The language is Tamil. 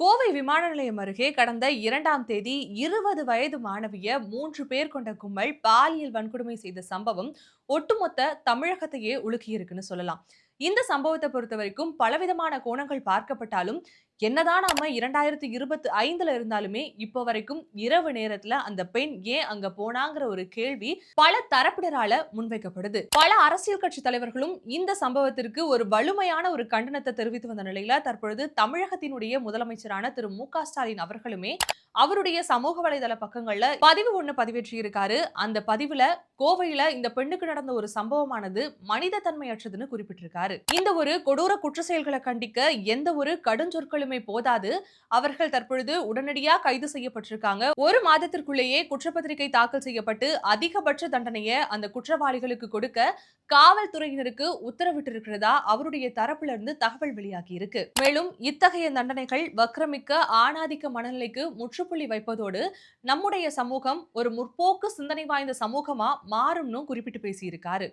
கோவை விமான நிலையம் அருகே கடந்த 2ஆம் தேதி 20 வயது மாணவிய 3 பேர் கொண்ட கும்பல் பாலியல் வன்கொடுமை செய்த சம்பவம் ஒட்டுமொத்த தமிழகத்தையே உலுக்கியிருக்குன்னு சொல்லலாம். இந்த சம்பவத்தை பொறுத்தவரைக்கும் பலவிதமான கோணங்கள் பார்க்கப்பட்டாலும், என்னதான் நாம 2025ல இருந்தாலுமே இப்ப வரைக்கும் இரவு நேரத்துல அந்த பெண் ஏன் அங்க போனாங்கிற ஒரு கேள்வி பல தரப்பினரால முன்வைக்கப்படுது. பல அரசியல் கட்சி தலைவர்களும் இந்த சம்பவத்திற்கு ஒரு வலுமையான ஒரு கண்டனத்தை தெரிவித்து வந்த நிலையில தற்பொழுது தமிழகத்தினுடைய முதலமைச்சரான திரு மு.க. ஸ்டாலின் அவர்களுமே அவருடைய சமூக வலைதள பக்கங்கள்ல பதிவு ஒண்ணு பதிவேற்றி இருக்காரு. அந்த பதிவுல கோவையில இந்த பெண்ணுக்கு நடந்த ஒரு சம்பவமானது மனித தன்மையற்றதுன்னு குறிப்பிட்டிருக்காரு. இந்த ஒரு கொடூர குற்ற செயல்களை கண்டிக்க எந்த ஒரு கடுஞ்சொற்களுமே போதாது. அவர்கள் தற்பொழுது உடனடியா கைது செய்யப்பட்டிருக்காங்க. ஒரு மாதத்திற்குள்ளேயே குற்றப்பத்திரிகை தாக்கல் செய்யப்பட்டு அதிகபட்ச தண்டனையை அந்த குற்றவாளிகளுக்கு கொடுக்க காவல்துறையினருக்கு உத்தரவிட்டிருக்கிறதா அவருடைய தரப்புல இருந்து தகவல் வெளியாகி இருக்கு. மேலும் இத்தகைய தண்டனைகள் வக்ரமிக்க ஆணாதிக்க மனநிலைக்கு முற்றுப்புள்ளி வைப்பதோடு நம்முடைய சமூகம் ஒரு முற்போக்கு சிந்தனை வாய்ந்த சமூகமா மாறும்னு குறிப்பிட்டு பேசியிருக்காரு.